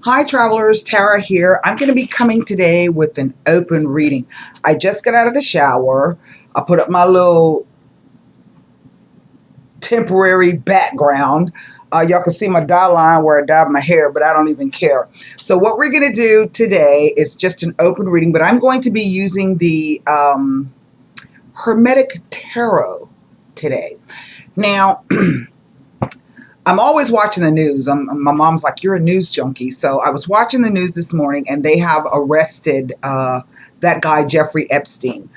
Hi travelers, Tara here. I'm going to be coming today with an open reading. I just got out of the shower. I put up my little temporary background. Y'all can see my dye line where I dyed my hair, but I don't even care. So what we're going to do today is just an open reading, but I'm going to be using the Hermetic Tarot today. Now, I'm always watching the news. My mom's like, you're a news junkie. So I was watching the news this morning, and they have arrested that guy, Jeffrey Epstein,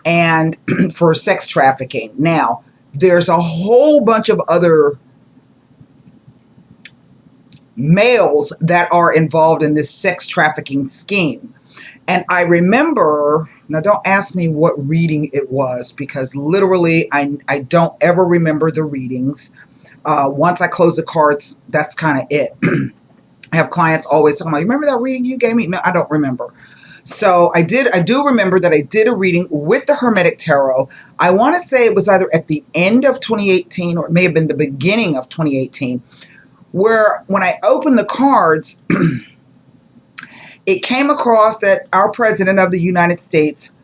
and for sex trafficking. Now, there's a whole bunch of other males that are involved in this sex trafficking scheme. And I remember, now don't ask me what reading it was, because literally I don't ever remember the readings. Once I close the cards, that's kind of it. I have clients always talking about, remember that reading you gave me? No, I don't remember. So I do remember that I did a reading with the Hermetic Tarot. I want to say it was either at the end of 2018 or it may have been the beginning of 2018, where when I opened the cards, it came across that our President of the United States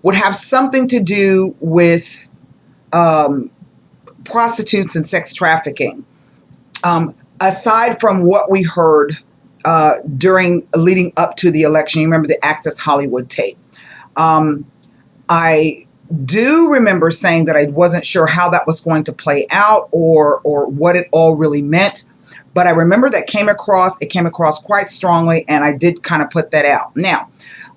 would have something to do with prostitutes and sex trafficking. Aside from what we heard leading up to the election, you remember the Access Hollywood tape. I do remember saying that I wasn't sure how that was going to play out or what it all really meant. But I remember that it came across quite strongly, and I did kind of put that out. Now,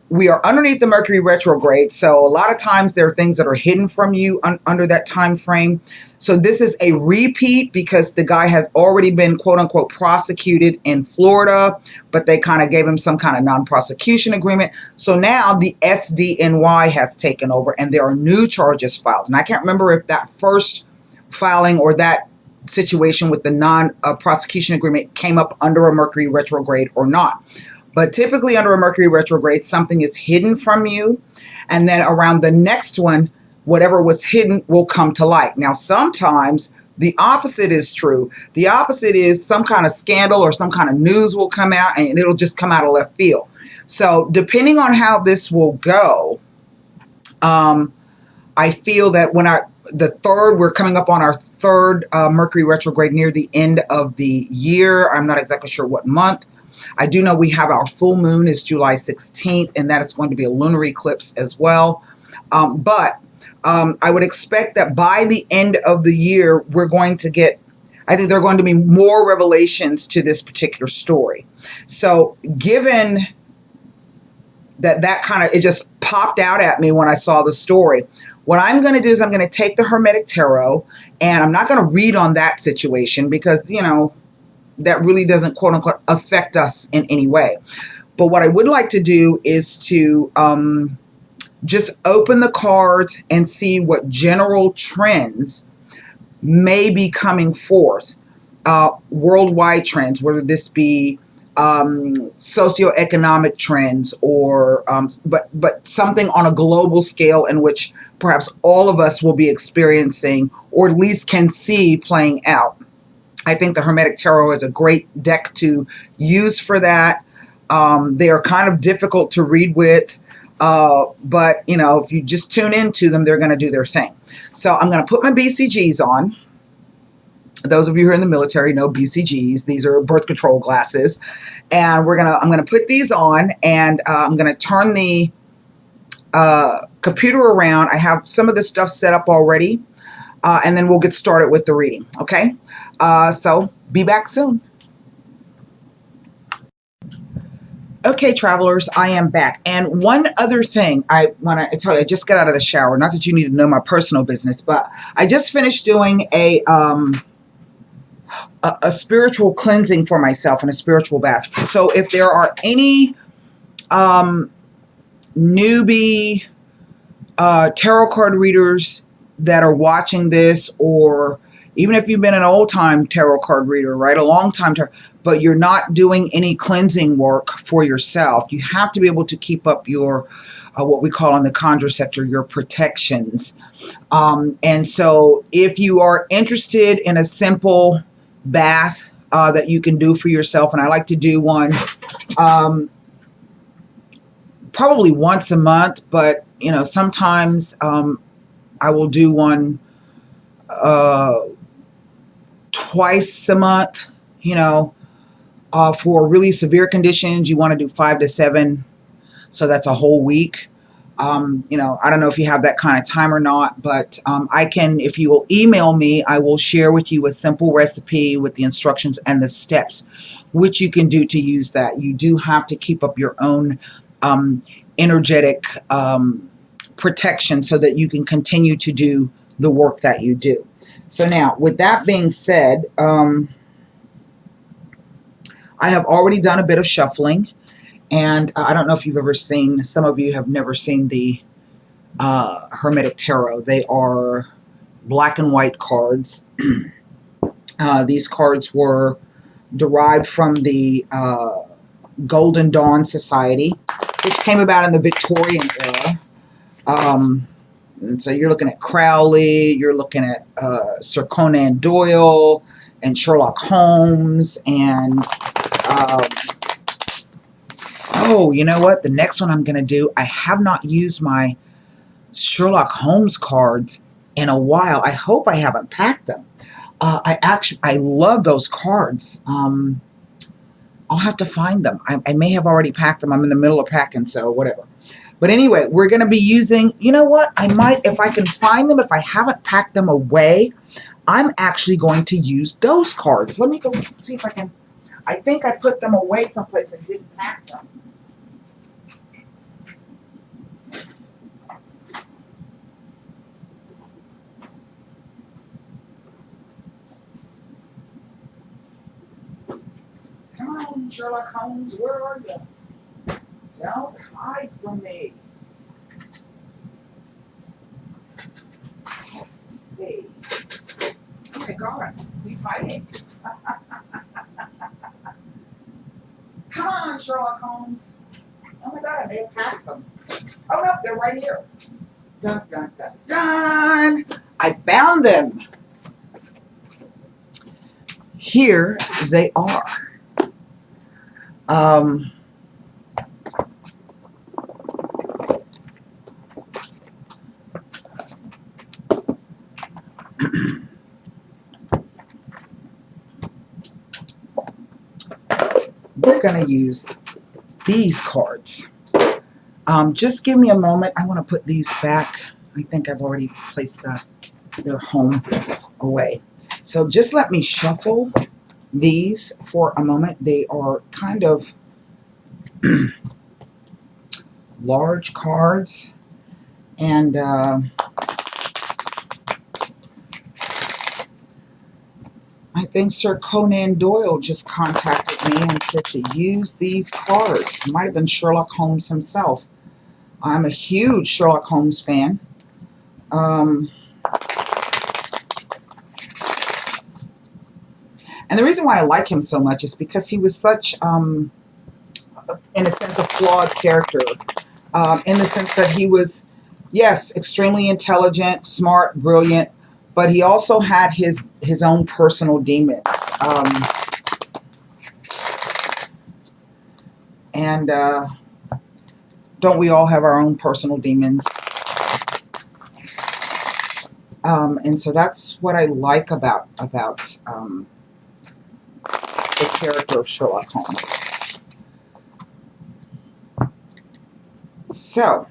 we are underneath the Mercury retrograde, so a lot of times there are things that are hidden from you under that time frame. So this is a repeat because the guy had already been quote-unquote prosecuted in Florida, but they kind of gave him some kind of non-prosecution agreement. So now the SDNY has taken over, and there are new charges filed. And I can't remember if that first filing or that situation with the non-prosecution agreement came up under a Mercury retrograde or not. But typically under a Mercury retrograde, something is hidden from you. And then around the next one, whatever was hidden will come to light. Now, sometimes the opposite is true. The opposite is some kind of scandal or some kind of news will come out and it'll just come out of left field. So depending on how this will go, I feel that we're coming up on our third Mercury retrograde near the end of the year. I'm not exactly sure what month. I do know we have our full moon is July 16th, and that is going to be a lunar eclipse as well. But I would expect that by the end of the year, we're going to get, I think there are going to be more revelations to this particular story. So given that kind of, it just popped out at me when I saw the story, what I'm going to do is I'm going to take the Hermetic Tarot, and I'm not going to read on that situation because, you know, that really doesn't quote unquote affect us in any way. But what I would like to do is to just open the cards and see what general trends may be coming forth, worldwide trends, whether this be socioeconomic trends or but something on a global scale in which perhaps all of us will be experiencing or at least can see playing out. I think the Hermetic Tarot is a great deck to use for that. They are kind of difficult to read with, but you know, if you just tune into them, they're going to do their thing. So I'm going to put my BCGs on. Those of you who are in the military know BCGs. These are birth control glasses, and I'm gonna put these on, and I'm gonna turn the computer around. I have some of this stuff set up already. And then we'll get started with the reading, okay? So be back soon. Okay, travelers, I am back. And one other thing I want to tell you, I just got out of the shower. Not that you need to know my personal business, but I just finished doing a spiritual cleansing for myself and a spiritual bath. So if there are any newbie tarot card readers that are watching this, or even if you've been an old-time tarot card reader, right, a long-time tarot, but you're not doing any cleansing work for yourself, you have to be able to keep up your, what we call in the conjure sector, your protections. And so if you are interested in a simple bath, that you can do for yourself. And I like to do one probably once a month, but you know, sometimes I will do one twice a month. You know, for really severe conditions, you want to do 5 to 7. So that's a whole week. You know, I don't know if you have that kind of time or not, but I can, if you will email me, I will share with you a simple recipe with the instructions and the steps which you can do to use that. You do have to keep up your own energetic protection so that you can continue to do the work that you do. So now, with that being said, I have already done a bit of shuffling. And I don't know if you've ever seen, some of you have never seen the Hermetic Tarot. They are black and white cards. These cards were derived from the Golden Dawn Society, which came about in the Victorian era. And so you're looking at Crowley, you're looking at Sir Conan Doyle, and Sherlock Holmes, and oh, you know what? The next one I'm going to do, I have not used my Sherlock Holmes cards in a while. I hope I haven't packed them. I love those cards. I'll have to find them. I may have already packed them. I'm in the middle of packing, so whatever. But anyway, we're going to be using, you know what? I might, if I can find them, if I haven't packed them away, I'm actually going to use those cards. Let me go see if I can. I think I put them away someplace and didn't pack them. Come on, Sherlock Holmes, where are you? Don't hide from me. Let's see. Oh my God, he's hiding. Come on, Sherlock Holmes. Oh my God, I may have packed them. Oh no, they're right here. Dun, dun, dun, dun. I found them. Here they are. We're going to use these cards. Just give me a moment. I want to put these back. I think I've already placed their home away. So just let me shuffle these for a moment. They are kind of large cards, and I think Sir Conan Doyle just contacted me and said to use these cards. It might have been Sherlock Holmes himself. I'm a huge Sherlock Holmes fan. And the reason why I like him so much is because he was such, in a sense, a flawed character. In the sense that he was, yes, extremely intelligent, smart, brilliant, but he also had his own personal demons. And don't we all have our own personal demons? And so that's what I like about the character of Sherlock Holmes. So,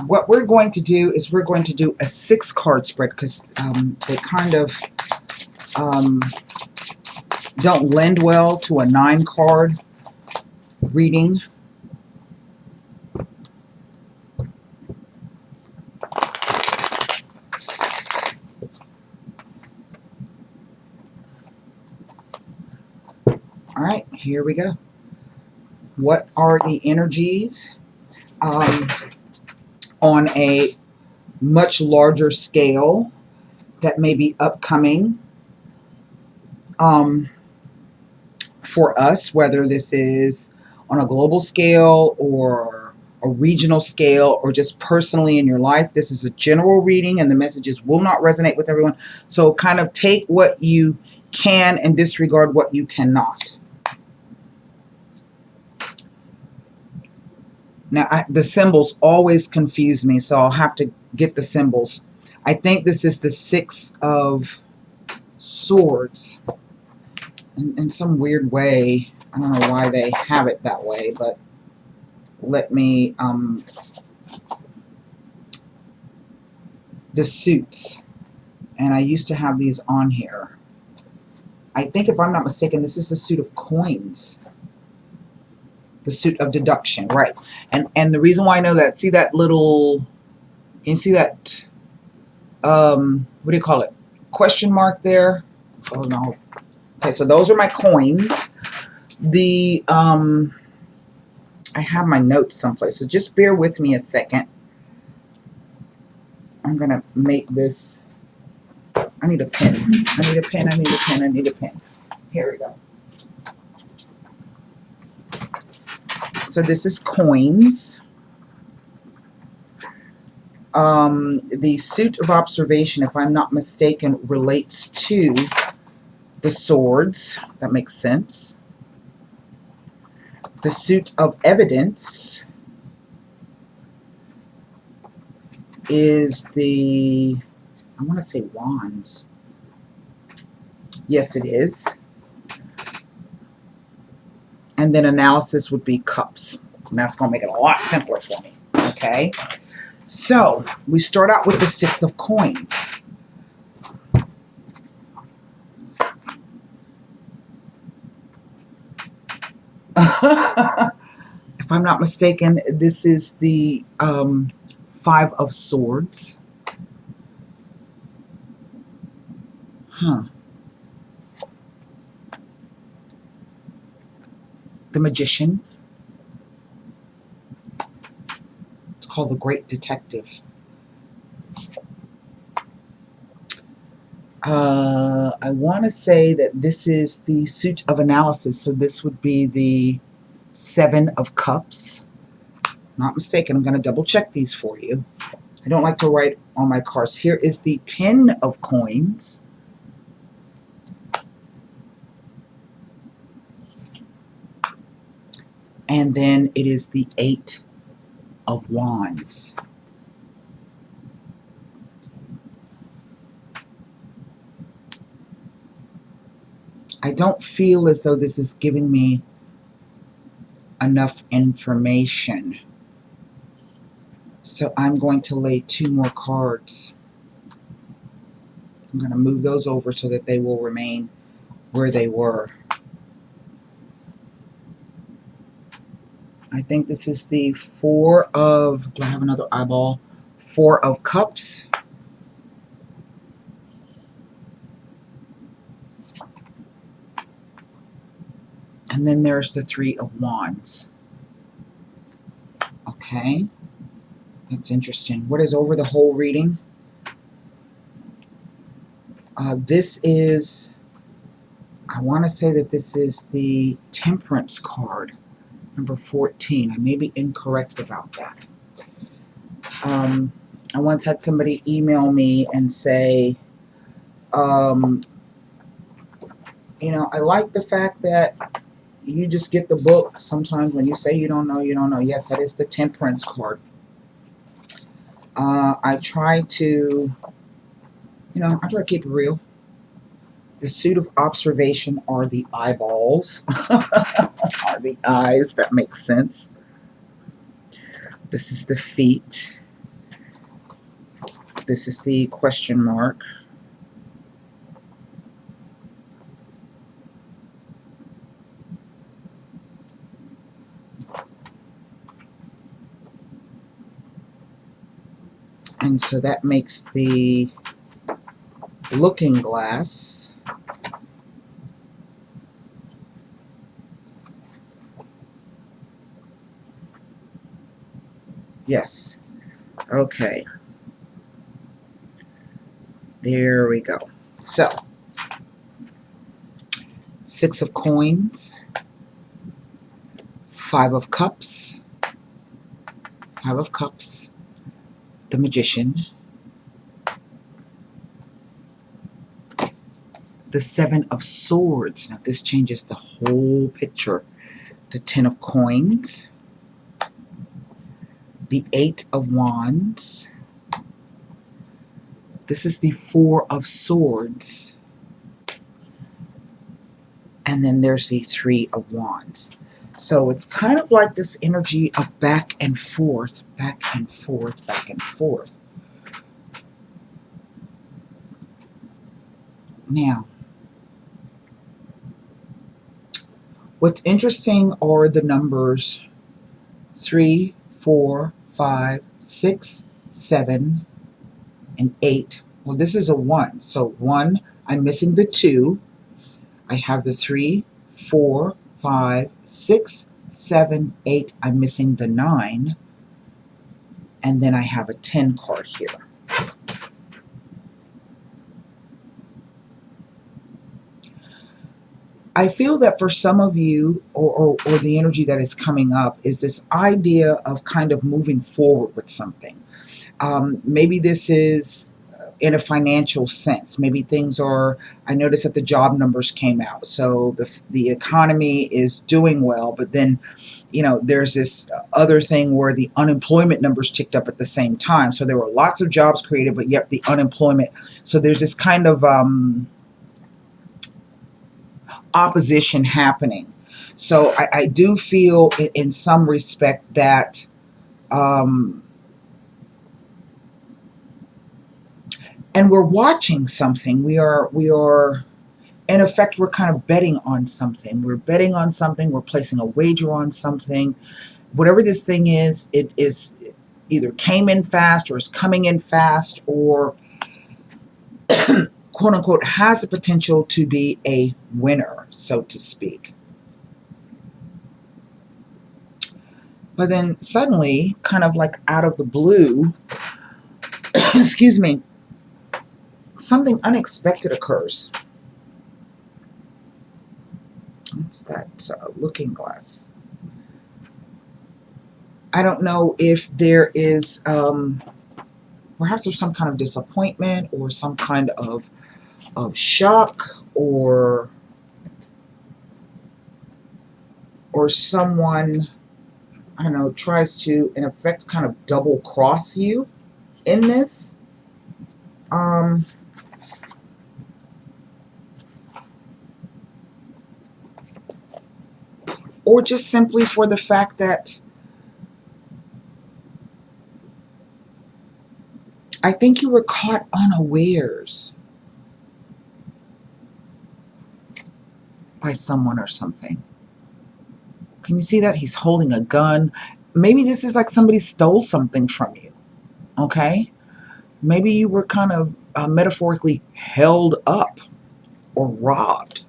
what we're going to do is we're going to do a 6-card spread because they kind of don't lend well to a 9-card reading. All right, here we go. What are the energies on a much larger scale that may be upcoming for us, whether this is on a global scale or a regional scale, or just personally in your life. This is a general reading and the messages will not resonate with everyone. So kind of take what you can and disregard what you cannot. Now, the symbols always confuse me, so I'll have to get the symbols. I think this is the Six of Swords. In some weird way, I don't know why they have it that way, but let me, the suits. And I used to have these on here. I think, if I'm not mistaken, this is the suit of coins. The suit of deduction, right. And the reason why I know that, see that little, you see that, what do you call it? Question mark there? So no. Okay, so those are my coins. The, I have my notes someplace, so just bear with me a second. I'm going to make this, I need a pen. I need a pen, I need a pen, I need a pen. Here we go. So this is coins. The suit of observation, if I'm not mistaken, relates to the swords. That makes sense. The suit of evidence is the, I want to say wands. Yes, it is. And then analysis would be cups. And that's going to make it a lot simpler for me. Okay? So, we start out with the Six of Coins. If I'm not mistaken, this is the Five of Swords. Huh. The Magician. It's called the Great Detective. I want to say that this is the suit of analysis, so this would be the Seven of Cups. Not mistaken, I'm going to double check these for you. I don't like to write on my cards. Here is the Ten of Coins. And then it is the Eight of Wands. I don't feel as though this is giving me enough information. So I'm going to lay two more cards. I'm going to move those over so that they will remain where they were. I think this is the Four of, do I have another eyeball? Four of Cups. And then there's the Three of Wands. Okay. That's interesting. What is over the whole reading? This is, I want to say that this is the Temperance card, number 14. I may be incorrect about that. I once had somebody email me and say, you know, I like the fact that you just get the book. Sometimes when you say you don't know, you don't know. Yes, that is the Temperance card. I try to, you know, I try to keep it real. The suit of observation are the eyeballs, are the eyes. That makes sense. This is the feet. This is the question mark. And so that makes the looking glass. Yes. Okay. There we go. So, Six of Coins, Five of Cups, Five of Cups, the Magician, the Seven of Swords. Now this changes the whole picture. The Ten of Coins, the Eight of Wands. This is the Four of Swords. And then there's the Three of Wands. So it's kind of like this energy of back and forth, back and forth, back and forth. Now, what's interesting are the numbers 3, 4, 5, 6, 7, and 8. Well, this is a 1. So 1, I'm missing the 2. I have the 3, 4, 5, 6, 7, 8. I'm missing the 9. And then I have a 10 card here. I feel that for some of you, or the energy that is coming up, is this idea of kind of moving forward with something. Maybe this is in a financial sense. Maybe things are, I noticed that the job numbers came out. So the economy is doing well, but then, you know, there's this other thing where the unemployment numbers ticked up at the same time. So there were lots of jobs created, but yet the unemployment. So there's this kind of opposition happening. So I do feel in some respect that and we're watching something. We are in effect, we're kind of betting on something. We're betting on something. We're placing a wager on something. Whatever this thing is, it is either came in fast or is coming in fast or quote unquote has the potential to be a winner, so to speak. But then suddenly, kind of like out of the blue, excuse me, something unexpected occurs. It's that looking glass. I don't know if there is, perhaps there's some kind of disappointment or some kind of shock or someone, I don't know, tries to, in effect, kind of double cross you in this. Or just simply for the fact that I think you were caught unawares by someone or something. Can you see that? He's holding a gun. Maybe this is like somebody stole something from you, okay? Maybe you were kind of metaphorically held up or robbed.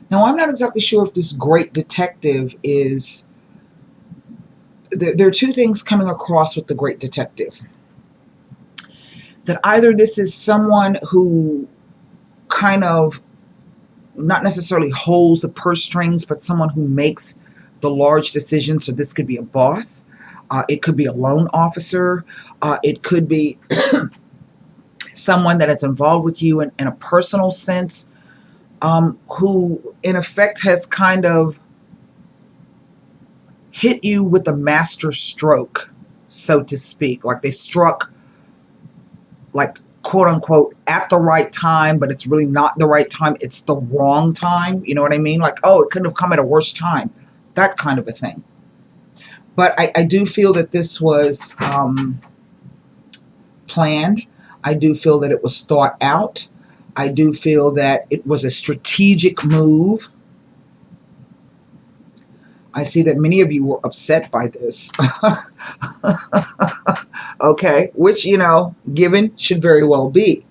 Now, I'm not exactly sure if this great detective is... There are two things coming across with the great detective. That either this is someone who kind of not necessarily holds the purse strings, but someone who makes the large decisions. So this could be a boss. It could be a loan officer. It could be someone that is involved with you in a personal sense, who in effect has kind of hit you with a master stroke, so to speak. Like they struck, like, quote unquote, at the right time, but it's really not the right time. It's the wrong time. You know what I mean? Like, oh, it couldn't have come at a worse time. That kind of a thing. But I do feel that this was planned. I do feel that it was thought out. I do feel that it was a strategic move. I see that many of you were upset by this. Okay, which, you know, given should very well be.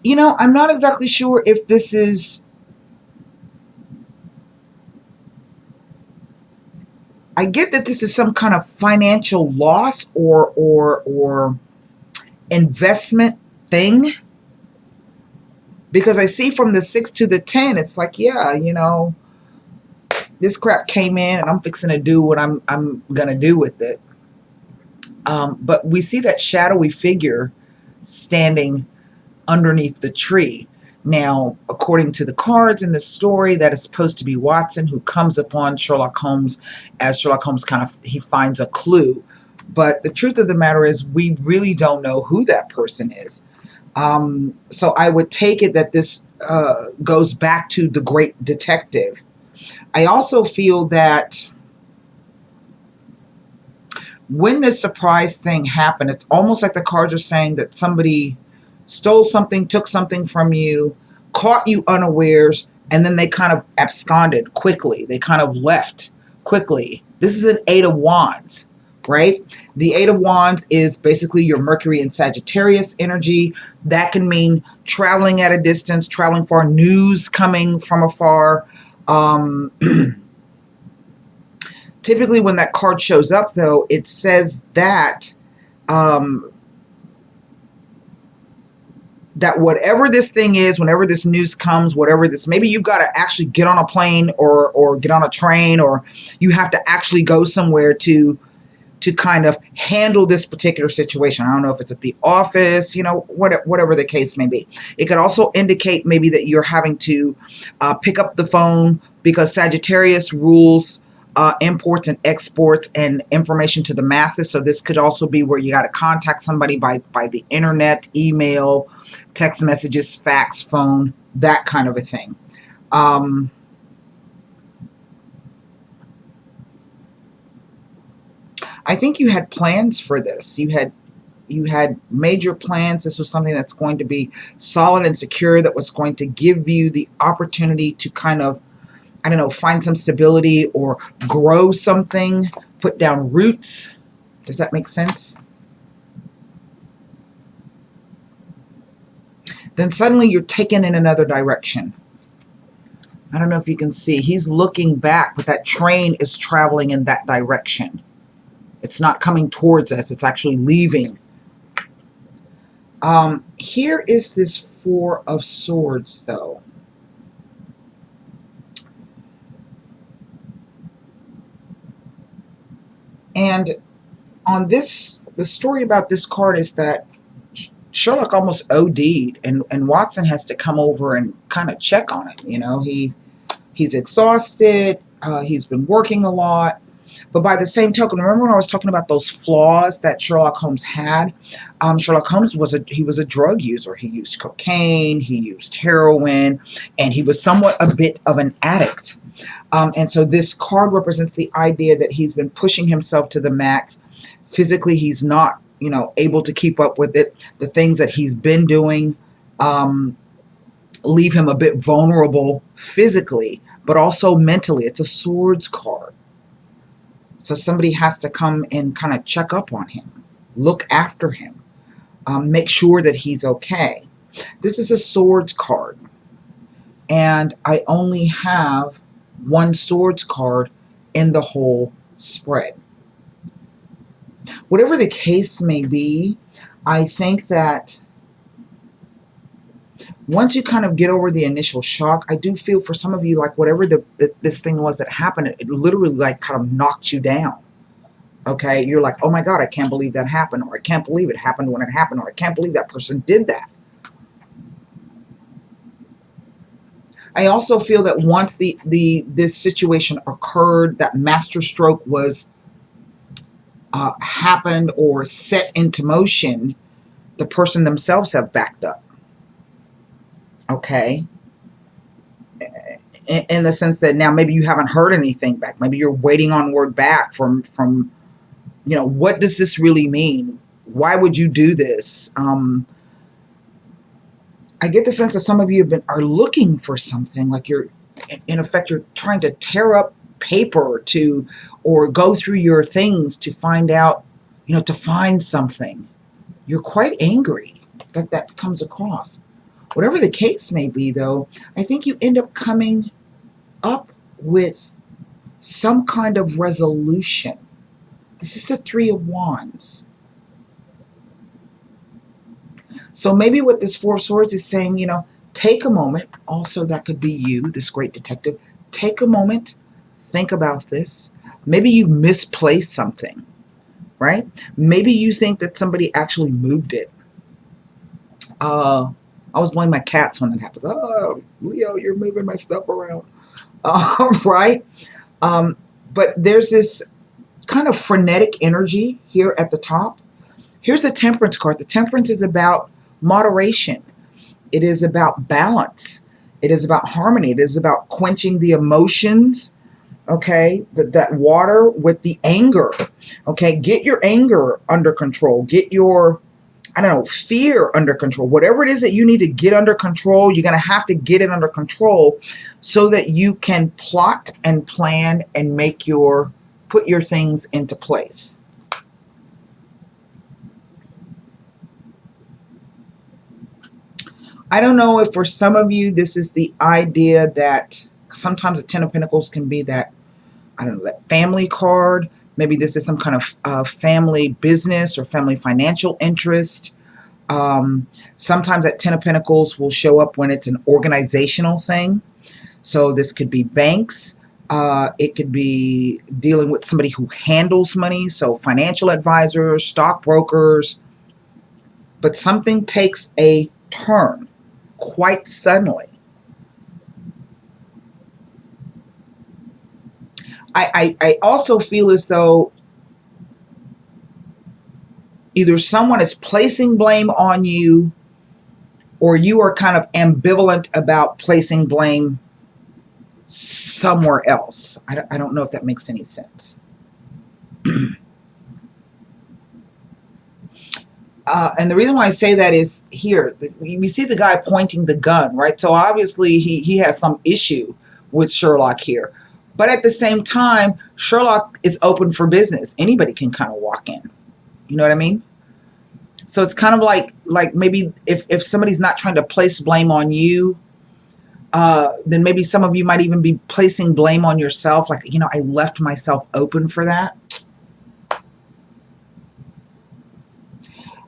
You know, I'm not exactly sure if this is I get that this is some kind of financial loss or investment thing, because I see from the 6 to the 10, it's like, yeah, you know, this crap came in and I'm fixing to do what I'm gonna do with it. But we see that shadowy figure standing underneath the tree. Now, according to the cards in the story, that is supposed to be Watson, who comes upon Sherlock Holmes as Sherlock Holmes he finds a clue. But the truth of the matter is, we really don't know who that person is. So I would take it that this goes back to the great detective. I also feel that when this surprise thing happened, it's almost like the cards are saying that somebody stole something, took something from you, caught you unawares, and then they kind of absconded quickly. They kind of left quickly. This is an Eight of Wands, right? The Eight of Wands is basically your Mercury and Sagittarius energy. That can mean traveling at a distance, traveling far, news coming from afar. Typically, when that card shows up, though, it says that that whatever this thing is, whenever this news comes, whatever this, maybe you've got to actually get on a plane or get on a train, or you have to actually go somewhere to kind of handle this particular situation. I don't know if it's at the office, you know, whatever the case may be. It could also indicate maybe that you're having to pick up the phone, because Sagittarius rules imports and exports and information to the masses. So this could also be where you got to contact somebody by the internet, email, text messages, fax, phone, that kind of a thing. I think you had plans for this. You had major plans. This was something that's going to be solid and secure, that was going to give you the opportunity to kind of, I don't know, find some stability or grow something, put down roots. Does that make sense? Then suddenly you're taken in another direction. I don't know if you can see. He's looking back, but that train is traveling in that direction. It's not coming towards us. It's actually leaving. Here is this Four of Swords, though. And on this, the story about this card is that Sherlock almost OD'd, and Watson has to come over and kind of check on it. You know, he's exhausted. He's been working a lot. But by the same token, remember when I was talking about those flaws that Sherlock Holmes had? Sherlock Holmes was a drug user. He used cocaine, he used heroin, and he was somewhat a bit of an addict. And so this card represents the idea that he's been pushing himself to the max. Physically, he's not, you know, able to keep up with it. The things that he's been doing leave him a bit vulnerable physically, but also mentally. It's a swords card. So somebody has to come and kind of check up on him, look after him, make sure that he's okay. This is a swords card, and I only have one swords card in the whole spread. Whatever the case may be, I think that once you kind of get over the initial shock, I do feel for some of you, like whatever this thing was that happened, it literally like kind of knocked you down. Okay, you're like, oh my God, I can't believe that happened, or I can't believe it happened when it happened, or I can't believe that person did that. I also feel that once this situation occurred, that masterstroke was happened or set into motion, the person themselves have backed up. Okay, in the sense that now maybe you haven't heard anything back. Maybe you're waiting on word back from you know, what does this really mean? Why would you do this? I get the sense that some of you are looking for something, like you're, in effect, you're trying to tear up paper or go through your things to find out, you know, to find something. You're quite angry that comes across. Whatever the case may be, though, I think you end up coming up with some kind of resolution. This is the Three of Wands. So maybe what this Four of Swords is saying, you know, take a moment. Also, that could be you, this great detective. Take a moment. Think about this. Maybe you've misplaced something, right? Maybe you think that somebody actually moved it. I was blaming my cats when that happens. Oh, Leo, you're moving my stuff around. Right? But there's this kind of frenetic energy here at the top. Here's the Temperance card. The Temperance is about moderation. It is about balance. It is about harmony. It is about quenching the emotions, okay? That water with the anger, okay? Get your anger under control. Get your, I don't know, fear under control. Whatever it is that you need to get under control, you're going to have to get it under control so that you can plot and plan and put your things into place. I don't know if for some of you, this is the idea that sometimes the Ten of Pentacles can be that, I don't know, that family card. Maybe this is some kind of family business or family financial interest. Sometimes that Ten of Pentacles will show up when it's an organizational thing. So this could be banks. It could be dealing with somebody who handles money. So financial advisors, stockbrokers. But something takes a turn quite suddenly. I also feel as though either someone is placing blame on you or you are kind of ambivalent about placing blame somewhere else. I don't know if that makes any sense. And the reason why I say that is here, we see the guy pointing the gun, right? So obviously he has some issue with Sherlock here. But at the same time, Sherlock is open for business. Anybody can kind of walk in. You know what I mean? So it's kind of like maybe if somebody's not trying to place blame on you, then maybe some of you might even be placing blame on yourself. Like, you know, I left myself open for that.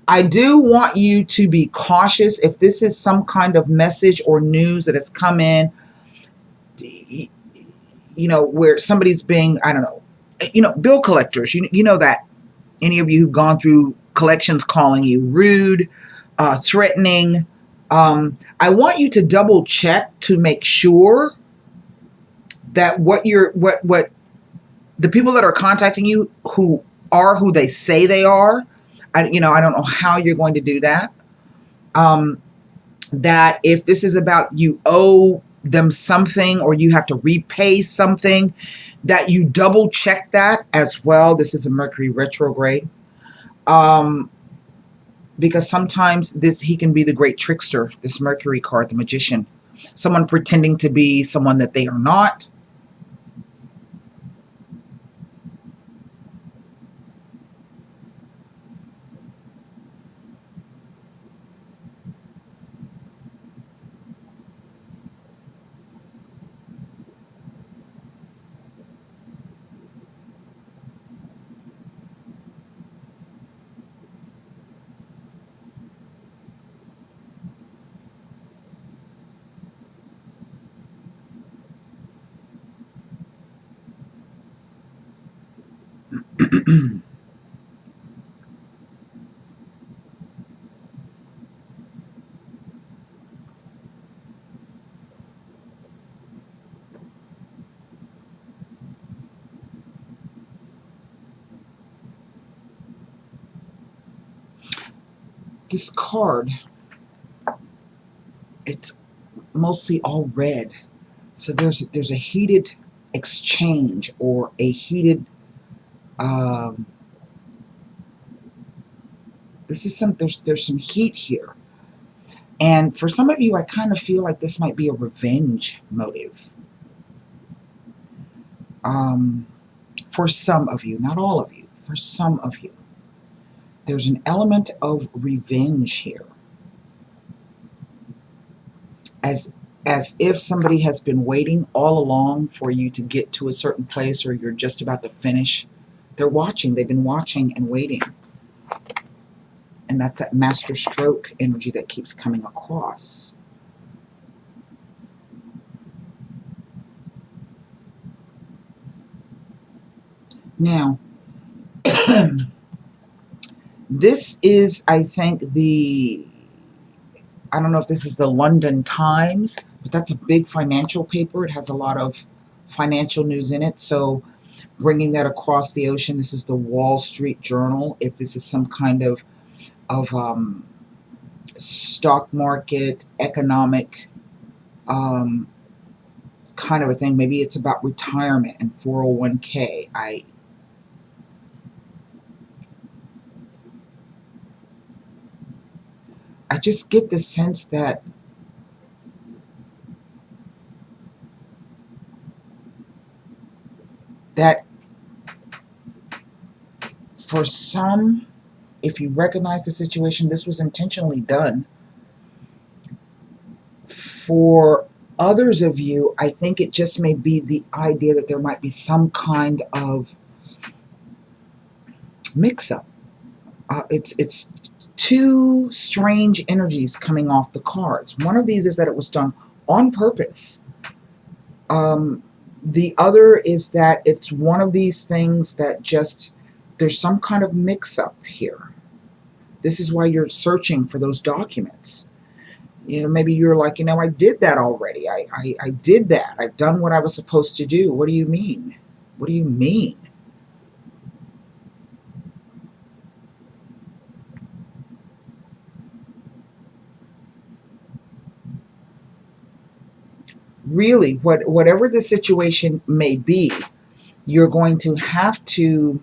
I do want you to be cautious if this is some kind of message or news that has come in, you know, where somebody's being, I don't know, you know, bill collectors, you know that. Any of you who've gone through collections calling you rude, threatening, I want you to double check to make sure that what the people that are contacting you who are who they say they are, I don't know how you're going to do that. That if this is about you owe them something or you have to repay something, that you double check that as well. This is a Mercury retrograde. Because sometimes he can be the great trickster, this Mercury card, the magician. Someone pretending to be someone that they are not. This card, it's mostly all red. So there's a heated exchange or a heated there's some heat here. And for some of you, I kind of feel like this might be a revenge motive. For some of you, not all of you, for some of you, there's an element of revenge here. As as if somebody has been waiting all along for you to get to a certain place, or you're just about to finish. They're watching. They've been watching and waiting. And that's that master stroke energy that keeps coming across. Now, this is, I think, I don't know if this is the London Times, but that's a big financial paper. It has a lot of financial news in it. So bringing that across the ocean, this is the Wall Street Journal. If this is some kind of stock market, economic kind of a thing. Maybe it's about retirement and 401k. I just get the sense that for some, if you recognize the situation, this was intentionally done. For others of you, I think it just may be the idea that there might be some kind of mix-up. It's two strange energies coming off the cards. One of these is that it was done on purpose. The other is that it's one of these things that just, there's some kind of mix-up here. This is why you're searching for those documents. Maybe you're like, I did that already. I did that. I've done what I was supposed to do. What do you mean? What do you mean? Really, whatever the situation may be, you're going to have to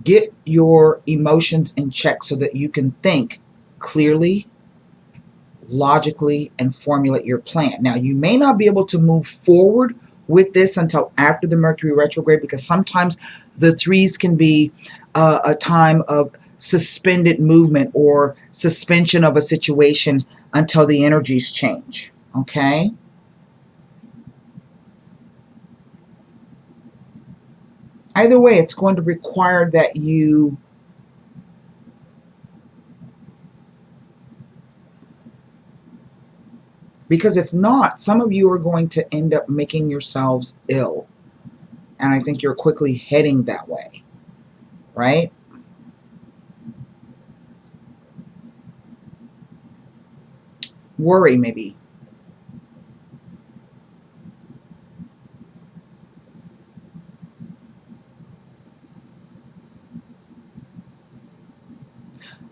get your emotions in check so that you can think clearly, logically, and formulate your plan. Now, you may not be able to move forward with this until after the Mercury retrograde, because sometimes the threes can be a time of suspended movement or suspension of a situation until the energies change. Okay? Either way, it's going to require that you because if not, some of you are going to end up making yourselves ill. And I think you're quickly heading that way, right? Worry, maybe.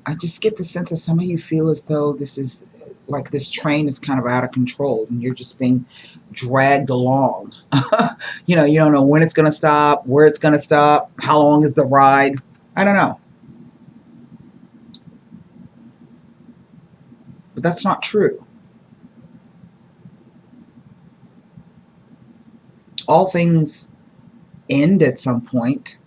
I just get the sense that some of you feel as though this is like this train is kind of out of control and you're just being dragged along. You don't know when it's going to stop, where it's going to stop, how long is the ride. I don't know. But that's not true. All things end at some point.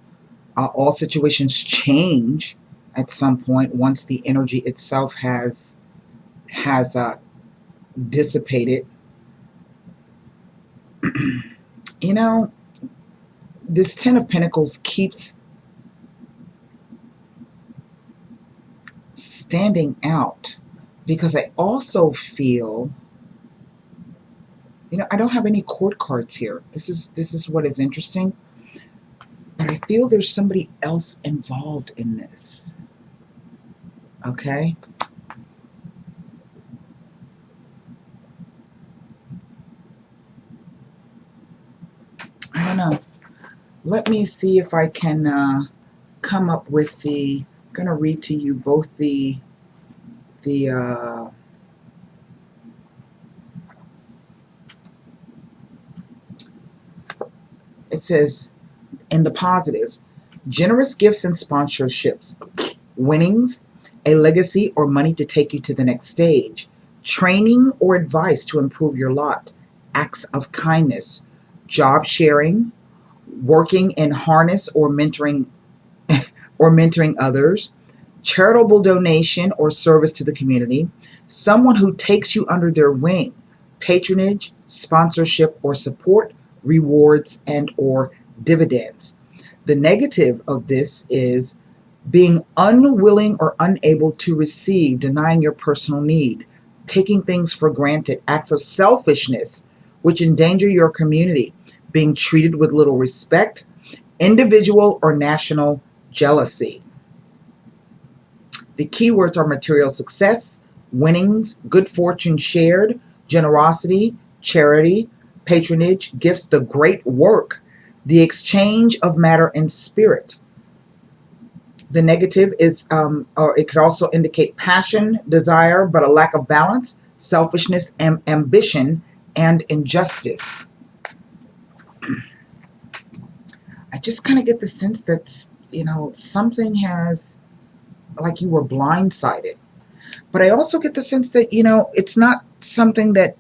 All situations change at some point once the energy itself has dissipated. This Ten of Pentacles keeps standing out because I also feel, I don't have any court cards here. This is what is interesting. But I feel there's somebody else involved in this. Okay? I don't know. Let me see if I can come up with I'm going to read to you both the it says, in the positive, generous gifts and sponsorships, winnings, a legacy or money to take you to the next stage, training or advice to improve your lot, acts of kindness, job sharing, working in harness or mentoring others, charitable donation or service to the community, someone who takes you under their wing, patronage, sponsorship or support, rewards and or dividends. The negative of this is being unwilling or unable to receive, denying your personal need, taking things for granted, acts of selfishness which endanger your community, being treated with little respect, individual or national jealousy. The keywords are material success, winnings, good fortune shared, generosity, charity, patronage, gifts, the great work, the exchange of matter and spirit. The negative is, or it could also indicate passion, desire, but a lack of balance, selfishness, ambition, and injustice. I just kind of get the sense that, something has, like you were blindsided. But I also get the sense that, it's not something that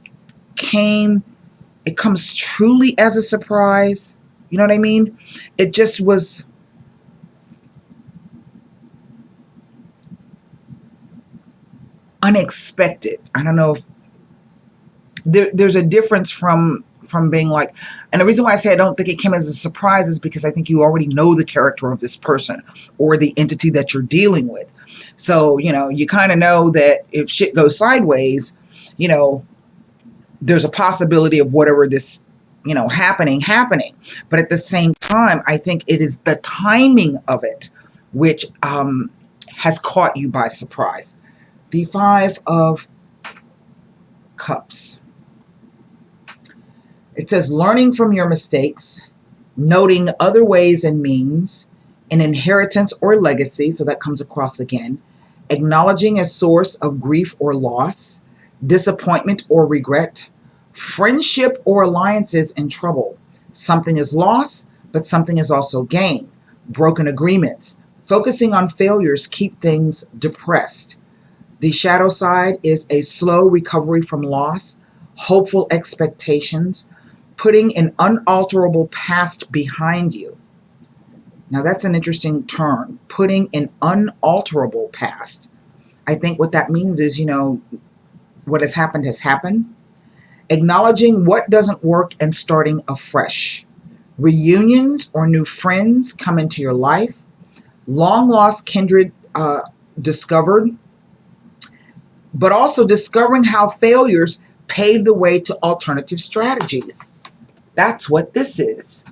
it comes truly as a surprise. You know what I mean? It just was unexpected. I don't know if there's a difference from being like, and the reason why I say I don't think it came as a surprise is because I think you already know the character of this person or the entity that you're dealing with. So, you kind of know that if shit goes sideways, there's a possibility of whatever this, happening. But at the same time, I think it is the timing of it which has caught you by surprise. The Five of Cups. It says learning from your mistakes, noting other ways and means, an inheritance or legacy, so that comes across again, acknowledging a source of grief or loss, disappointment or regret, friendship or alliances in trouble. Something is lost, but something is also gained. Broken agreements, focusing on failures keep things depressed. The shadow side is a slow recovery from loss, hopeful expectations, putting an unalterable past behind you. Now that's an interesting term, putting an unalterable past. I think what that means is, what has happened has happened. Acknowledging what doesn't work and starting afresh. Reunions or new friends come into your life. Long lost kindred discovered, but also discovering how failures pave the way to alternative strategies. That's what this is.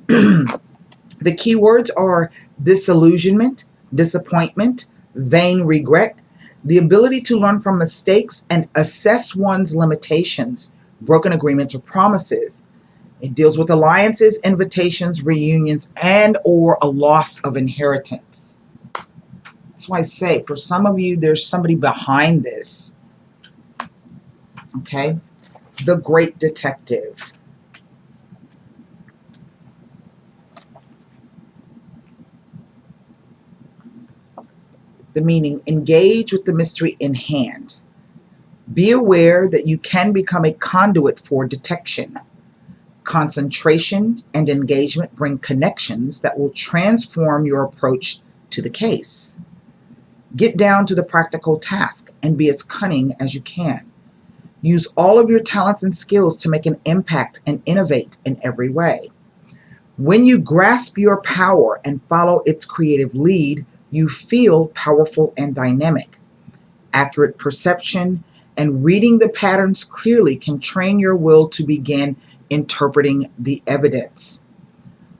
The keywords are disillusionment, disappointment, vain regret, the ability to learn from mistakes and assess one's limitations, broken agreements or promises. It deals with alliances, invitations, reunions, and or a loss of inheritance. That's why I say, for some of you, there's somebody behind this. Okay? The Great Detective. The meaning, engage with the mystery in hand. Be aware that you can become a conduit for detection. Concentration and engagement bring connections that will transform your approach to the case. Get down to the practical task and be as cunning as you can. Use all of your talents and skills to make an impact and innovate in every way. When you grasp your power and follow its creative lead, you feel powerful and dynamic. Accurate perception and reading the patterns clearly can train your will to begin interpreting the evidence.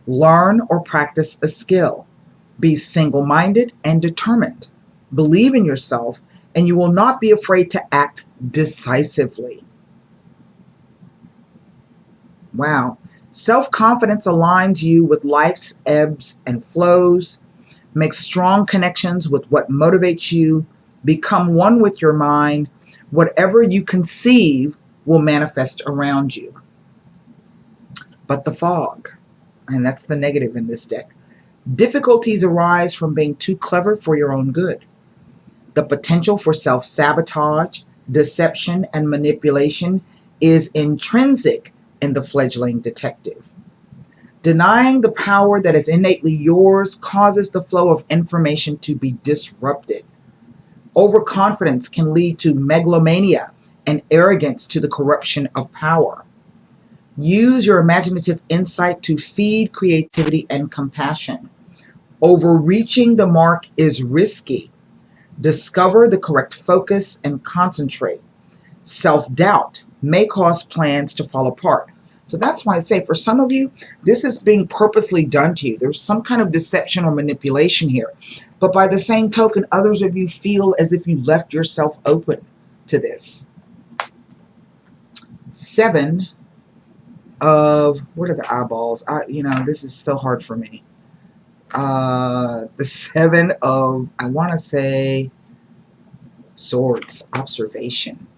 Learn or practice a skill. Be single-minded and determined. Believe in yourself, and you will not be afraid to act decisively. Wow. Self-confidence aligns you with life's ebbs and flows. Make strong connections with what motivates you. Become one with your mind. Whatever you conceive will manifest around you. But the fog, and that's the negative in this deck. Difficulties arise from being too clever for your own good. The potential for self-sabotage, deception, and manipulation is intrinsic in the fledgling detective. Denying the power that is innately yours causes the flow of information to be disrupted. Overconfidence can lead to megalomania and arrogance to the corruption of power. Use your imaginative insight to feed creativity and compassion. Overreaching the mark is risky. Discover the correct focus and concentrate. Self-doubt may cause plans to fall apart. So that's why I say for some of you, this is being purposely done to you. There's some kind of deception or manipulation here. But by the same token, others of you feel as if you left yourself open to this. 7 of, what are the eyeballs? This is so hard for me. The 7 of, I want to say, swords, observation.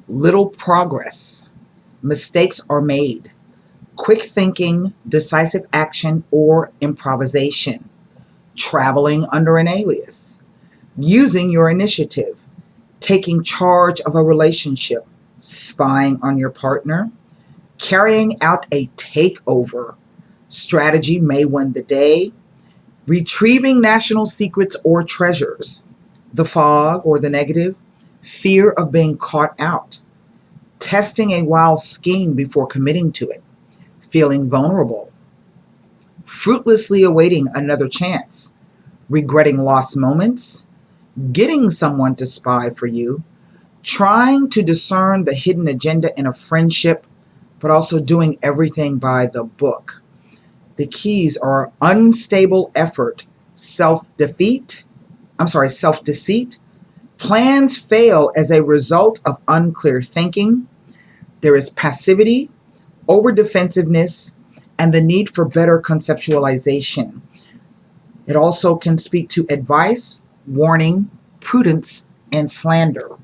Little progress. Mistakes are made. Quick thinking, decisive action, or improvisation. Traveling under an alias. Using your initiative. Taking charge of a relationship. Spying on your partner. Carrying out a takeover. Strategy may win the day. Retrieving national secrets or treasures. The fog or the negative. Fear of being caught out. Testing a wild scheme before committing to it. Feeling vulnerable. Fruitlessly awaiting another chance. Regretting lost moments. Getting someone to spy for you. Trying to discern the hidden agenda in a friendship, but also doing everything by the book. The keys are unstable effort, self-deceit. Plans fail as a result of unclear thinking. There is passivity, over-defensiveness, and the need for better conceptualization. It also can speak to advice, warning, prudence, and slander.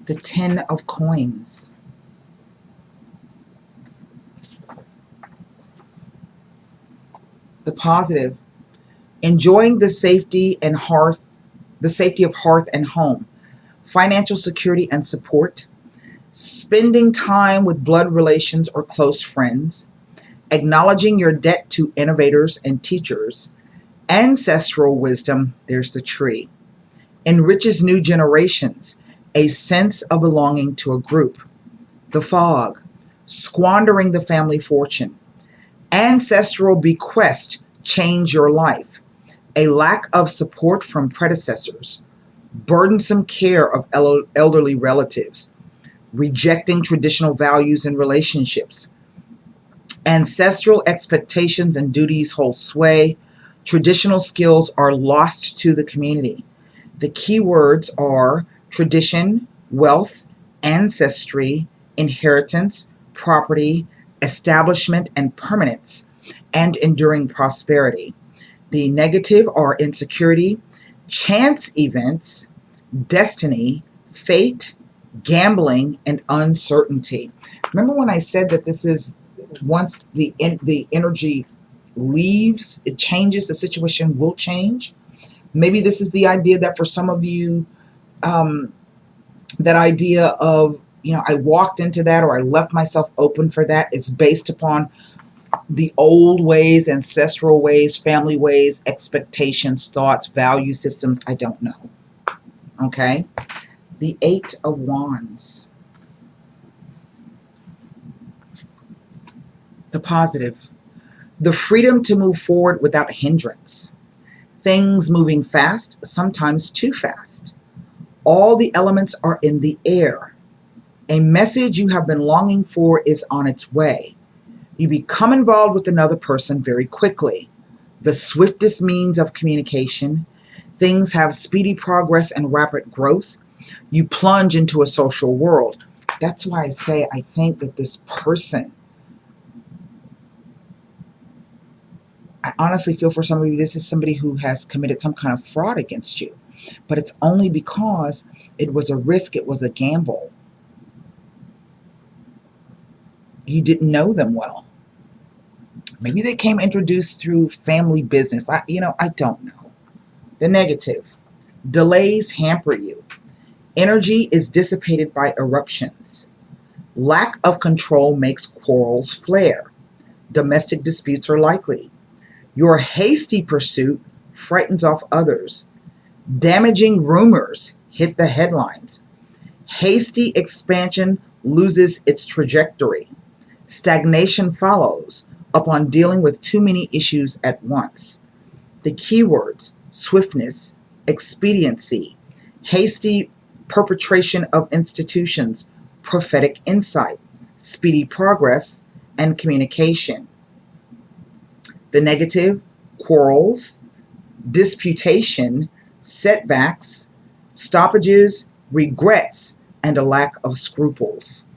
The 10 of coins. The positive. Enjoying the safety of hearth and home. Financial security and support. Spending time with blood relations or close friends. Acknowledging your debt to innovators and teachers. Ancestral wisdom, there's the tree. Enriches new generations. A sense of belonging to a group. The fog. Squandering the family fortune. Ancestral bequest, change your life. A lack of support from predecessors. Burdensome care of elderly relatives. Rejecting traditional values and relationships. Ancestral expectations and duties hold sway. Traditional skills are lost to the community. The key words are tradition, wealth, ancestry, inheritance, property, establishment and permanence, and enduring prosperity. The negative are insecurity, chance events, destiny, fate, gambling, and uncertainty. Remember when I said that this is, once the energy leaves, it changes, the situation will change? Maybe this is the idea that for some of you, that idea of, I walked into that or I left myself open for that. It's based upon the old ways, ancestral ways, family ways, expectations, thoughts, value systems. I don't know. Okay? The 8 of Wands. The positive. The freedom to move forward without hindrance. Things moving fast, sometimes too fast. All the elements are in the air. A message you have been longing for is on its way. You become involved with another person very quickly. The swiftest means of communication. Things have speedy progress and rapid growth. You plunge into a social world. That's why I say I think that this person, I honestly feel for some of you, this is somebody who has committed some kind of fraud against you. But it's only because it was a risk, it was a gamble. You didn't know them well. Maybe they came introduced through family business. I don't know. The negative. Delays hamper you. Energy is dissipated by eruptions. Lack of control makes quarrels flare. Domestic disputes are likely. Your hasty pursuit frightens off others. Damaging rumors hit the headlines. Hasty expansion loses its trajectory. Stagnation follows upon dealing with too many issues at once. The keywords: swiftness, expediency, hasty perpetration of institutions, prophetic insight, speedy progress, and communication. The negative: quarrels, disputation, setbacks, stoppages, regrets, and a lack of scruples.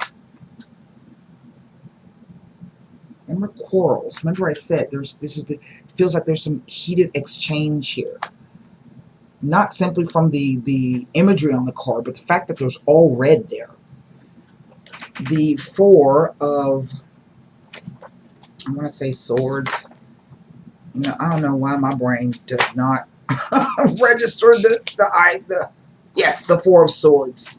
Remember quarrels. Remember I said feels like there's some heated exchange here. Not simply from the imagery on the card, but the fact that there's all red there. The Four of, I want to say swords. You know, I don't know why my brain does not register the Four of Swords.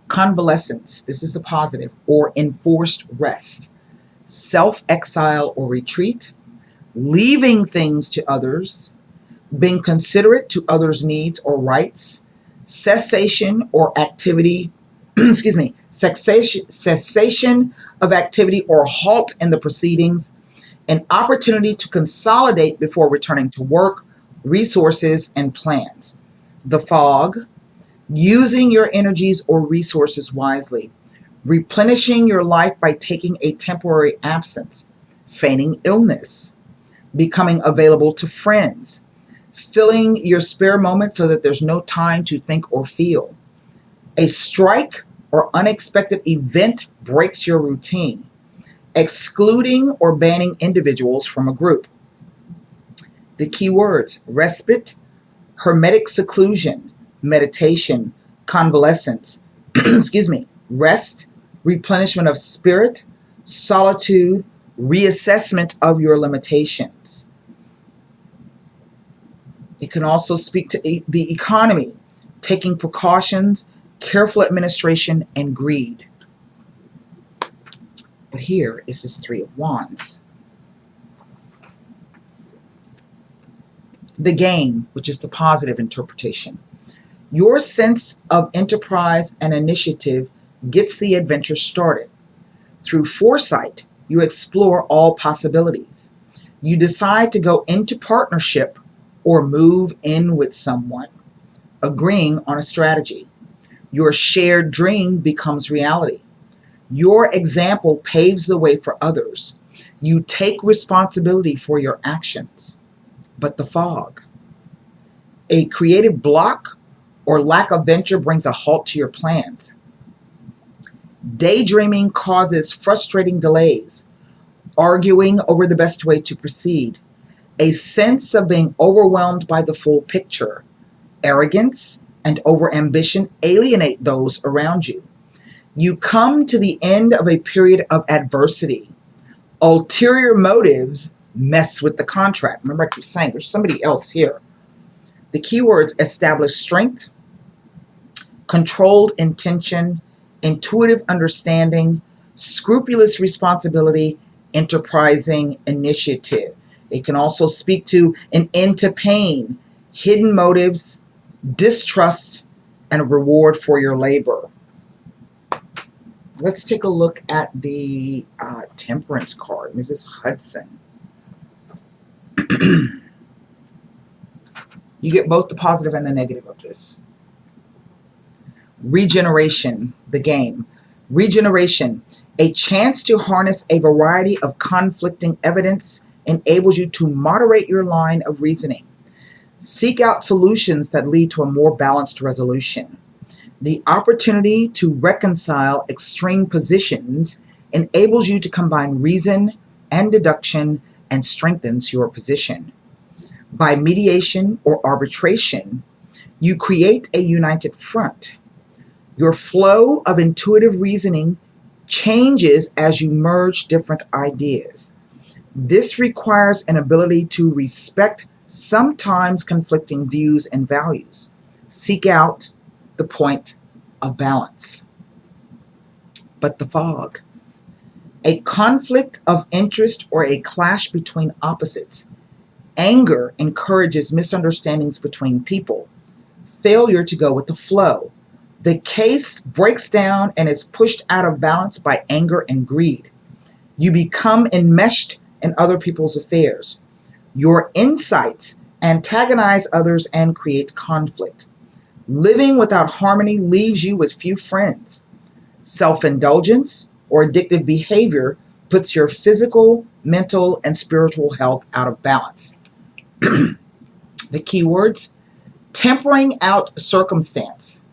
Convalescence, this is a positive, or enforced rest. Self-exile or retreat, leaving things to others, being considerate to others' needs or rights, cessation or activity, cessation of activity or halt in the proceedings, an opportunity to consolidate before returning to work, resources, and plans. The Fog, using your energies or resources wisely, replenishing your life by taking a temporary absence, feigning illness, becoming available to friends, filling your spare moments so that there's no time to think or feel. A strike or unexpected event breaks your routine, excluding or banning individuals from a group. The key words: respite, hermetic seclusion, meditation, convalescence, rest, replenishment of spirit, solitude, reassessment of your limitations. It can also speak to the economy, taking precautions, careful administration, and greed. But here is this Three of Wands. The game, which is the positive interpretation. Your sense of enterprise and initiative gets the adventure started. Through foresight, you explore all possibilities. You decide to go into partnership or move in with someone, agreeing on a strategy. Your shared dream becomes reality. Your example paves the way for others. You take responsibility for your actions. But the Fog. A creative block or lack of venture brings a halt to your plans. Daydreaming causes frustrating delays, arguing over the best way to proceed. A sense of being overwhelmed by the full picture. Arrogance and overambition alienate those around you. You come to the end of a period of adversity. Ulterior motives mess with the contract. Remember, I keep saying there's somebody else here. The keywords: establish strength, controlled intention, intuitive understanding, scrupulous responsibility, enterprising initiative. It can also speak to an end to pain, hidden motives, distrust, and a reward for your labor. Let's take a look at the Temperance card, Mrs. Hudson. You get both the positive and the negative of this. Regeneration, the game. Regeneration, a chance to harness a variety of conflicting evidence, enables you to moderate your line of reasoning. Seek out solutions that lead to a more balanced resolution. The opportunity to reconcile extreme positions enables you to combine reason and deduction and strengthens your position. By mediation or arbitration, you create a united front. Your flow of intuitive reasoning changes as you merge different ideas. This requires an ability to respect sometimes conflicting views and values. Seek out the point of balance. But the fog, a conflict of interest or a clash between opposites. Anger encourages misunderstandings between people. Failure to go with the flow. The case breaks down and is pushed out of balance by anger and greed. You become enmeshed in other people's affairs. Your insights antagonize others and create conflict. Living without harmony leaves you with few friends. Self-indulgence or addictive behavior puts your physical, mental, and spiritual health out of balance. The keywords: tempering out circumstance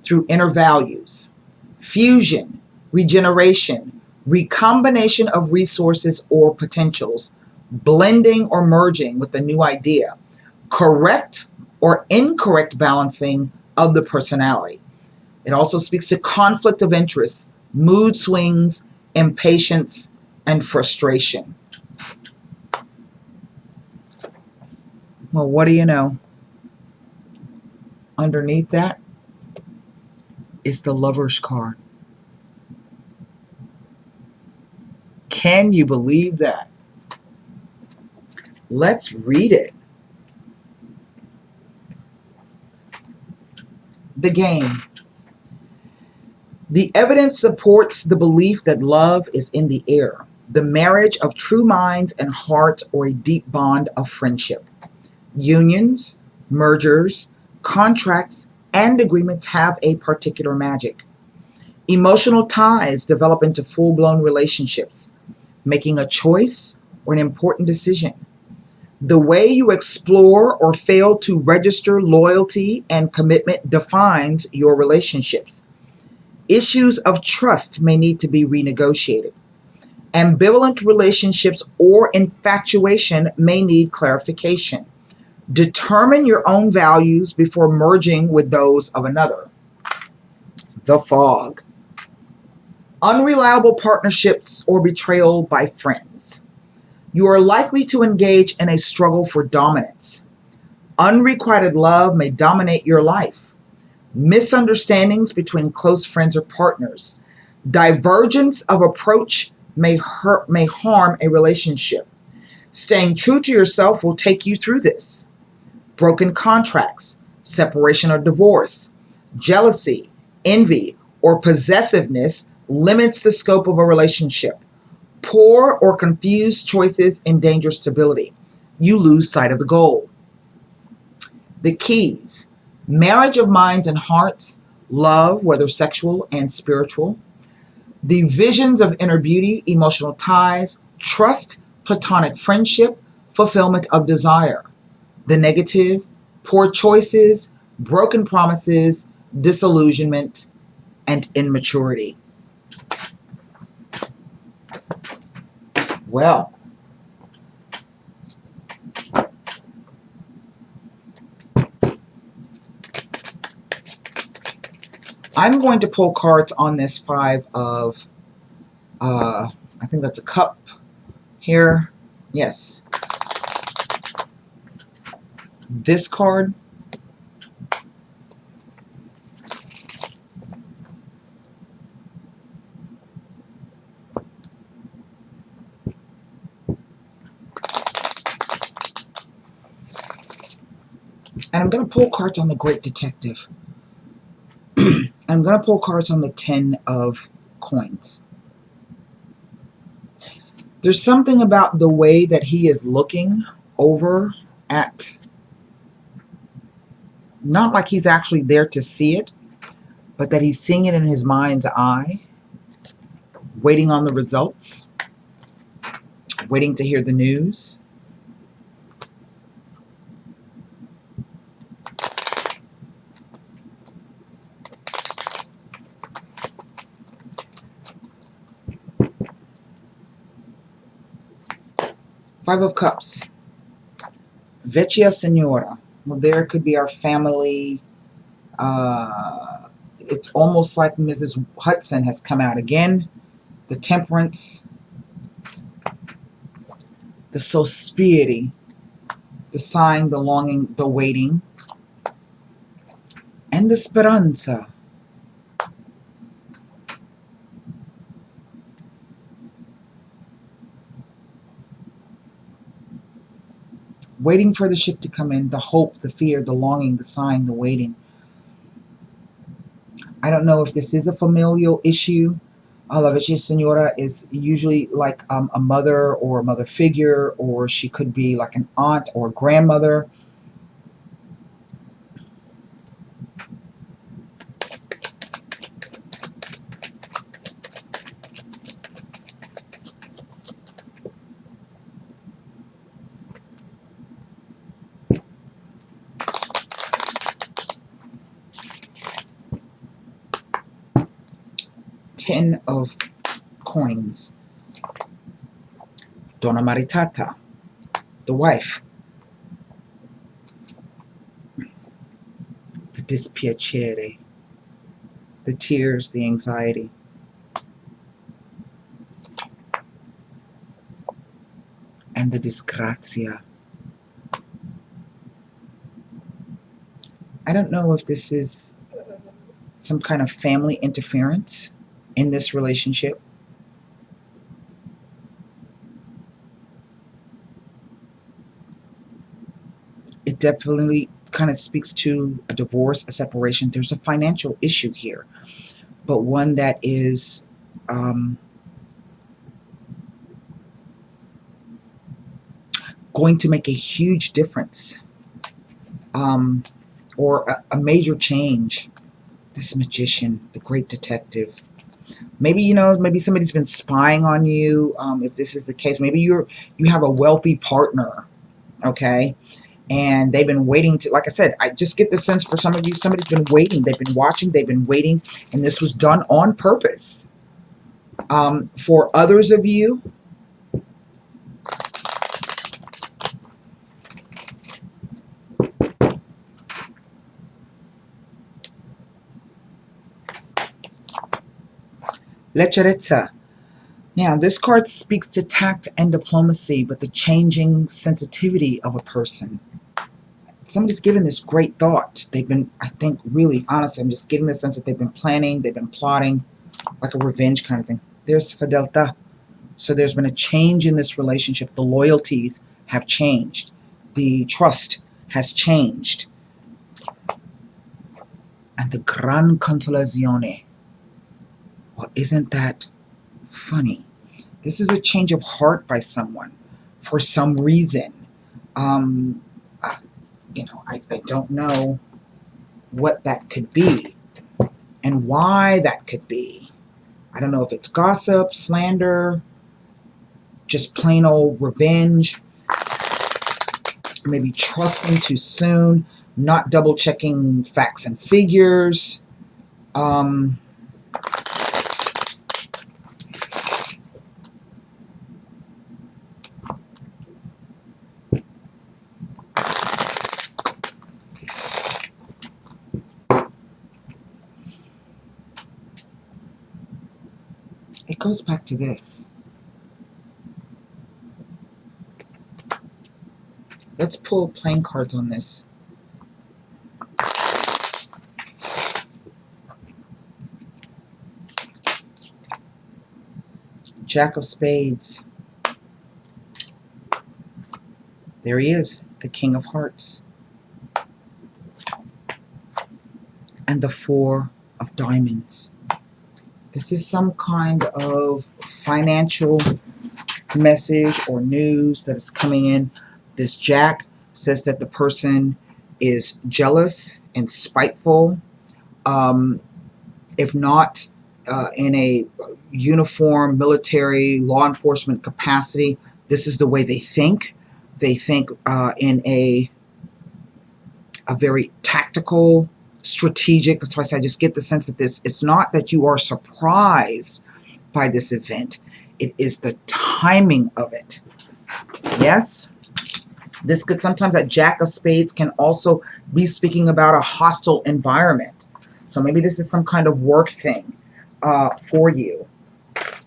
through inner values, fusion, regeneration, recombination of resources or potentials, blending or merging with a new idea, correct or incorrect balancing of the personality. It also speaks to conflict of interest, mood swings, impatience, and frustration. Well, what do you know? Underneath that is the Lover's card. Can you believe that? Let's read it. The game. The evidence supports the belief that love is in the air, the marriage of true minds and hearts, or a deep bond of friendship. Unions, mergers, contracts, and agreements have a particular magic. Emotional ties develop into full-blown relationships, making a choice or an important decision. The way you explore or fail to register loyalty and commitment defines your relationships. Issues of trust may need to be renegotiated. Ambivalent relationships or infatuation may need clarification. Determine your own values before merging with those of another. The fog. Unreliable partnerships or betrayal by friends. You are likely to engage in a struggle for dominance. Unrequited love may dominate your life. Misunderstandings between close friends or partners. Divergence of approach may harm a relationship. Staying true to yourself will take you through this. Broken contracts, separation or divorce, jealousy, envy, or possessiveness limits the scope of a relationship. Poor or confused choices endanger stability. You lose sight of the goal. The keys: marriage of minds and hearts, love, whether sexual and spiritual, the visions of inner beauty, emotional ties, trust, platonic friendship, fulfillment of desire. The negative: poor choices, broken promises, disillusionment, and immaturity. Well, I'm going to pull cards on this five of, I think that's a cup here. Yes. This card. And I'm going to pull cards on the Great Detective. I'm going to pull cards on the 10 of coins. There's something about the way that he is looking over at, not like he's actually there to see it, but that he's seeing it in his mind's eye, waiting on the results, waiting to hear the news. Five of Cups. Vecchia Signora. Well, there could be our family. It's almost like Mrs. Hudson has come out again. The Temperance. The Sospiety. The Sighing, the Longing, the Waiting. and the speranza. Waiting for the ship to come in, the hope, the fear, the longing, the sighing, the waiting. I don't know if this is a familial issue. La Vecchia Senora is usually like a mother or a mother figure, or she could be like an aunt or a grandmother. Ten of coins. Donna Maritata, the wife. The dispiacere, the tears, the anxiety. And the disgrazia. I don't know if this is some kind of family interference in this relationship. It definitely kind of speaks to a divorce, a separation. There's a financial issue here, but one that is going to make a huge difference, or a major change. This magician, the great detective. Maybe, you know, maybe somebody's been spying on you. If this is the case, maybe you have a wealthy partner, okay? And they've been waiting to, like I said, I just get the sense for some of you, somebody's been waiting. They've been watching, they've been waiting, and this was done on purpose. For others of you, Lecherezza. Now, this card speaks to tact and diplomacy, but the changing sensitivity of a person. Somebody's given this great thought. They've been, I think, really, honestly, I'm just getting the sense that they've been planning, they've been plotting, like a revenge kind of thing. There's Fidelta. So there's been a change in this relationship. The loyalties have changed. The trust has changed. And the Gran Consolazione. Well, isn't that funny? This is a change of heart by someone for some reason. You know, I don't know what that could be and why that could be. I don't know if it's gossip, slander, just plain old revenge, maybe trusting too soon, not double checking facts and figures. It goes back to this. Let's pull playing cards on this. Jack of Spades. There he is, the King of Hearts. And the Four of Diamonds. This is some kind of financial message or news that is coming in. This Jack says that the person is jealous and spiteful. If not in a uniform military law enforcement capacity, this is the way they think. They think in a very tactical, strategic. That's why I say I just get the sense that it's not that you are surprised by this event. It is the timing of it. Yes? This could sometimes, that Jack of Spades can also be speaking about a hostile environment. So maybe this is some kind of work thing for you.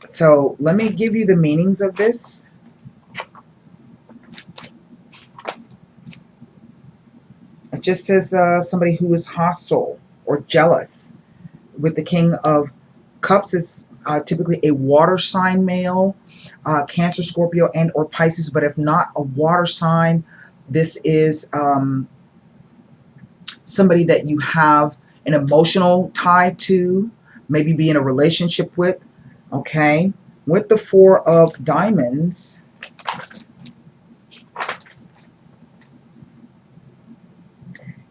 So let me give you the meanings of this. It just says somebody who is hostile. or jealous. With the King of Cups, is typically a water sign male, Cancer, Scorpio, and or Pisces. But if not a water sign, this is somebody that you have an emotional tie to, maybe be in a relationship with. Okay, with the Four of Diamonds,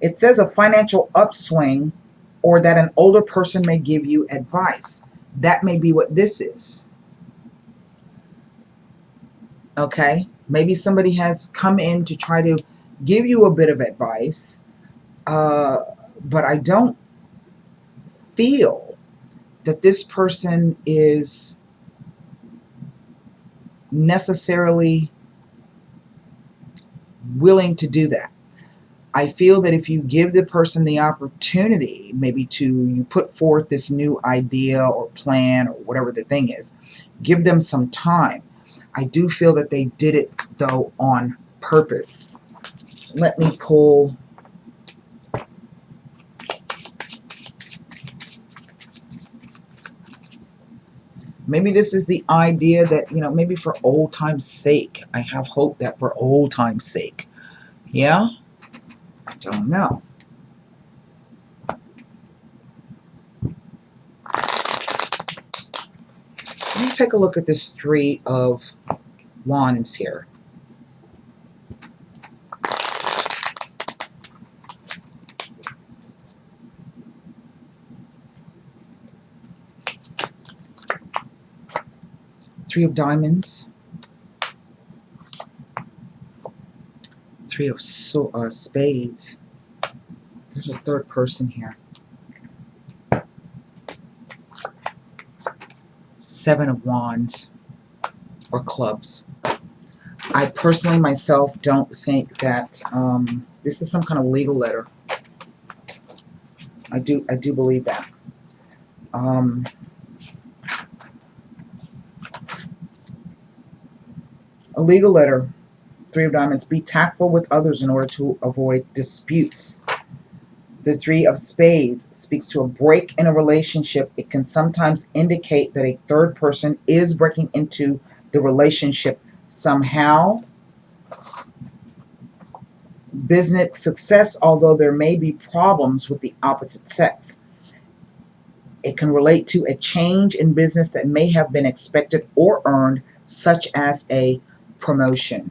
it says a financial upswing, or that an older person may give you advice. That may be what this is. Okay, maybe somebody has come in to try to give you a bit of advice, uh, but I don't feel that this person is necessarily willing to do that. I feel that if you give the person the opportunity, maybe to you put forth this new idea or plan or whatever the thing is, give them some time. I do feel that they did it, though, on purpose. Let me pull. Maybe this is the idea that, maybe for old time's sake. I have hope that for old time's sake. Yeah? I don't know. Let me take a look at this Three of Wands here. Three of Diamonds. Three of Spades. There's a third person here. Seven of Wands, or Clubs. I personally, myself, don't think that this is some kind of legal letter. I do believe that. A legal letter. Three of Diamonds. Be tactful with others in order to avoid disputes. The Three of Spades speaks to a break in a relationship. It can sometimes indicate that a third person is breaking into the relationship somehow. Business success, although there may be problems with the opposite sex. It can relate to a change in business that may have been expected or earned, such as a promotion.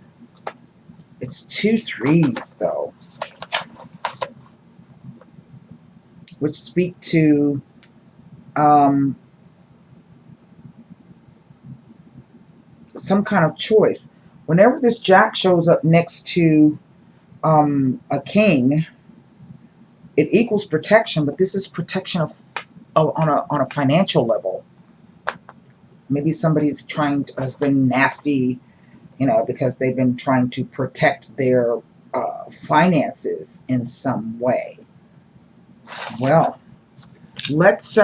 It's 2 threes, though, which speak to some kind of choice. Whenever this Jack shows up next to a king, it equals protection, but this is protection on a financial level. Maybe somebody's has been nasty, because they've been trying to protect their finances in some way. Well, let's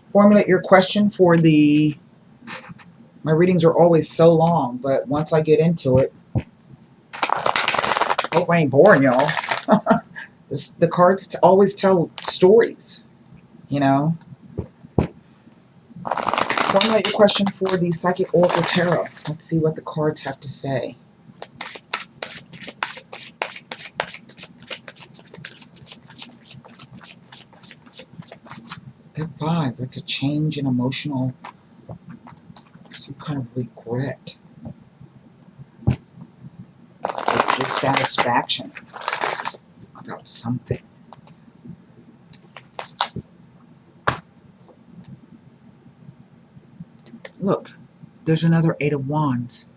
formulate your question for the... My readings are always so long, but once I get into it, hope I ain't boring y'all. The cards always tell stories, Formulate your question for the Psychic Oracle Tarot. Let's see what the cards have to say. They're 5. That's a change in emotional, some kind of regret, dissatisfaction about something. Look, there's another 8 of Wands.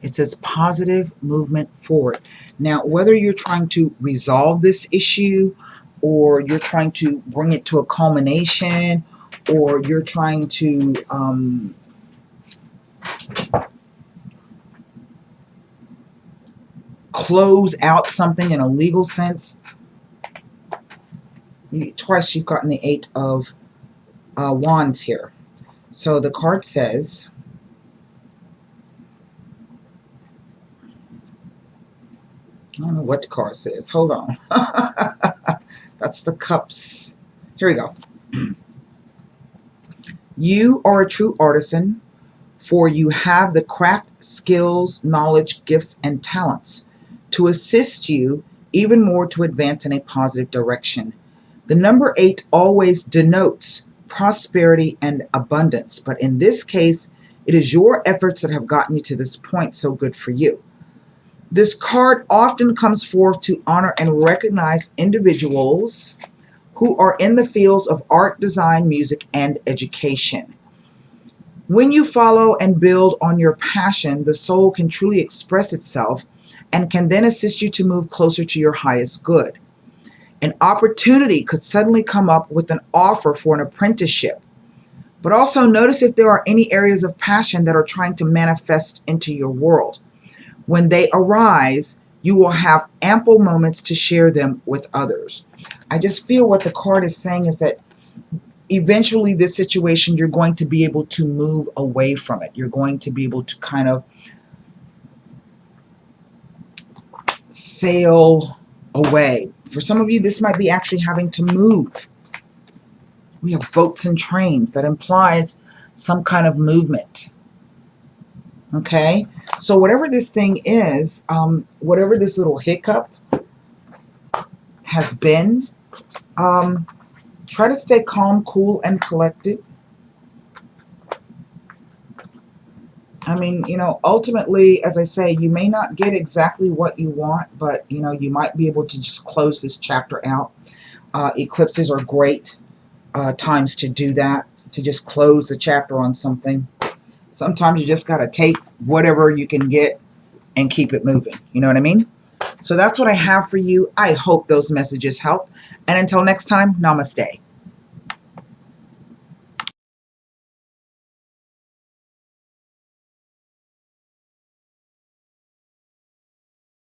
It says positive movement forward. Now, whether you're trying to resolve this issue, or you're trying to bring it to a culmination, or you're trying to close out something in a legal sense, twice you've gotten the 8 of Wands here. So the card says, I don't know what the card says. Hold on. That's the cups. Here we go. You are a true artisan, for you have the craft, skills, knowledge, gifts, and talents to assist you even more to advance in a positive direction. The number 8 always denotes prosperity and abundance, but in this case, it is your efforts that have gotten you to this point, so good for you. This card often comes forth to honor and recognize individuals who are in the fields of art, design, music, and education. When you follow and build on your passion, the soul can truly express itself and can then assist you to move closer to your highest good. An opportunity could suddenly come up with an offer for an apprenticeship. But also notice if there are any areas of passion that are trying to manifest into your world. When they arise, you will have ample moments to share them with others. I just feel what the card is saying is that eventually this situation, you're going to be able to move away from it. You're going to be able to kind of sail away. For some of you, this might be actually having to move. We have boats and trains. That implies some kind of movement. Okay? So whatever this thing is, whatever this little hiccup has been, try to stay calm, cool, and collected. I mean, you know, ultimately, as I say, you may not get exactly what you want, but, you know, you might be able to just close this chapter out. Eclipses are great times to do that, to just close the chapter on something. Sometimes you just got to take whatever you can get and keep it moving. You know what I mean? So that's what I have for you. I hope those messages help. And until next time, namaste.